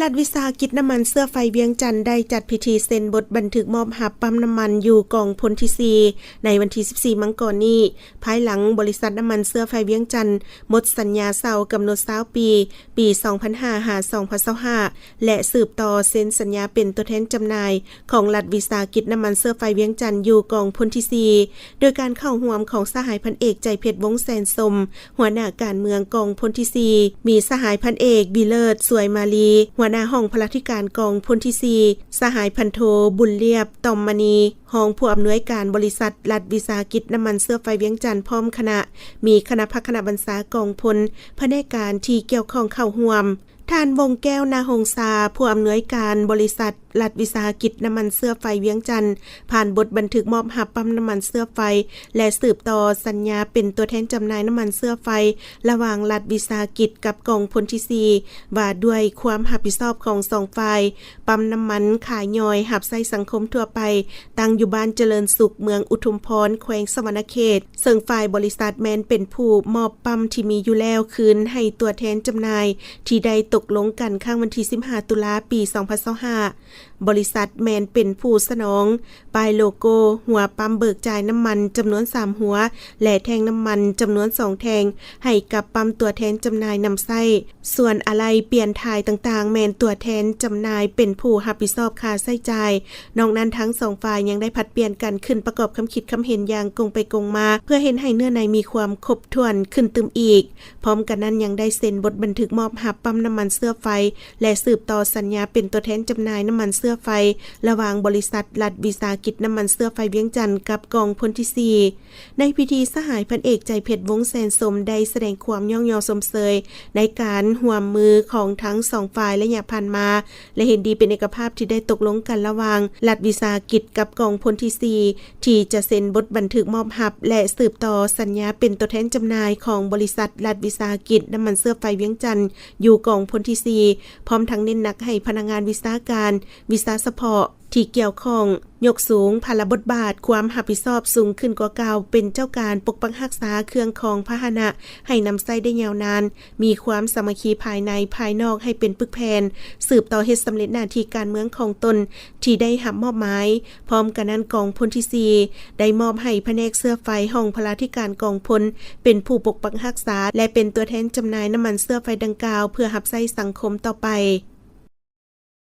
รัฐวิสาหกิจน้ำมันเสื้อไฟเวียงจันทน์ได้จัดพิธีเซ็นบทบันทึกมอบหับปั๊มน้ำมันอยู่กองพลที่4ในวันที่14มังกรนี้ภายหลังบริษัทน้ำมันเสื้อไฟเวียงจันทน์หมดสัญญาเช่ากำหนด20ปี 2005 และสืบต่อเซ็นสัญญาเป็นตัวแทนจำหน่ายของรัฐวิสาหกิจน้ำมันเสื้อไฟเวียงจันทน์อยู่กองพลที่4โดยการเข้าร่วมของสหายพันเอกใจเพชรวงศ์แสนสมหัวหน้าการเมืองกองพลที่4มีสหายพันเอกบิเลิศสวยมาลีหัวหน้าห้องพลธิการกองพลที่4สหายพันโทบุญเรียบตอมมณีห้องผู้อำนวยการบริษัทรัฐวิสาหกิจน้ำมันเสื้อไฟเวียงจันทน์พร้อมคณะมีคณะพักคณะบรรษากองพลแผนกการที่เกี่ยวข้องเข้าร่วมท่านวงแก้วนาหงษาผู้อำนวยการบริษัทรัฐวิสาหกิจน้ำมันเสื้อไฟเวียงจันทน์ผ่านบทบันทึกมอบหับปั๊มน้ำมันเสื้อไฟและสืบต่อสัญญาเป็นตัวแทนจำหน่ายน้ำมันเสื้อไฟระหว่างรัฐวิสาหกิจกับกองพลที่4ว่าด้วยความรับผิดชอบของสองฝ่ายปั๊มน้ำมันขายย่อยหับไส้สังคมทั่วไปตั้งอยู่บ้านเจริญสุขเมืองอุทุมพรแขวงสวรรณเขตซึ่งฝ่ายบริษัทแมนเป็นผู้มอบปั๊มที่มีอยู่แล้วคืนให้ตัวแทนจำหน่ายที่ได้ตกลงกันข้างวันที่15ตุลาปี2025บริษัทแมนเป็นผู้สนองป้ายโลโก้หัวปั๊มเบิกจ่ายน้ำมันจำนวน3หัวและแทงน้ำมันจำนวน2แทงให้กับปั๊มตัวแทนจำหน่ายนำไส้ส่วนอะไรเปลี่ยนถ่ายต่างๆแมนตัวแทนจำหน่ายเป็นผู้รับผิดชอบค่าใช้จ่ายนอกนั้นทั้ง2ฝ่ายยังได้ผัดเปลี่ยนกันขึ้นประกอบคำคิดคำเห็นอย่างกงไปกงมาเพื่อเห็นให้เนื้อในมีความครบถ้วนขึ้นตึมอีกพร้อมกันนั้นยังได้เซ็นบทบันทึกมอบหับปั๊มน้ำมันเสื้อไฟและสืบต่อสัญญาเป็นตัวแทนจำหน่ายน้ำมันเสื้อไฟระหว่างบริษัทรัฐวิสาหกิจน้ำมันเสื้อไฟเวียงจันทน์กับกองพลที่4ในพิธีสหายพันเอกใจเพชรวงศ์แสนสมได้แสดงความย่องยอสมเสยในการร่วมมือของทั้ง2ฝ่ายและอย่างผ่านมาและเห็นดีเป็นเอกภาพที่ได้ตกลงกันระหว่างรัฐวิสาหกิจกับกองพลที่4ที่จะเซ็นบทบันทึกมอบหับและสืบต่อสัญญาเป็นตัวแทนจำหน่ายของบริษัทรัฐวิสาหกิจน้ำมันเสื้อไฟเวียงจันทน์อยู่กองพลที่4พร้อมทั้งเน้นหนักให้พนักงานวิชาการวิชาเฉพาะที่เกี่ยวข้องยกสูงภาระบทบาทความรับผิดชอบสูงขึ้นกว่าเก่าเป็นเจ้าการปกปักรักษาเครื่องของพาหนะให้นำไส้ได้ยาวนานมีความสามัคคีภายในภายนอกให้เป็นปึกแผ่นสืบต่อเฮ็ดสำเร็จหน้าที่การเมืองของตนที่ได้รับมอบหมายพร้อมกันนั้นกองพลที่4ได้มอบให้แผนกเสื้อไฟห้องพลาธิการกองพลเป็นผู้ปกปักรักษาและเป็นตัวแทนจำหน่ายน้ำมันเสื้อไฟดังกล่าวเพื่อรับใช้สังคมต่อไป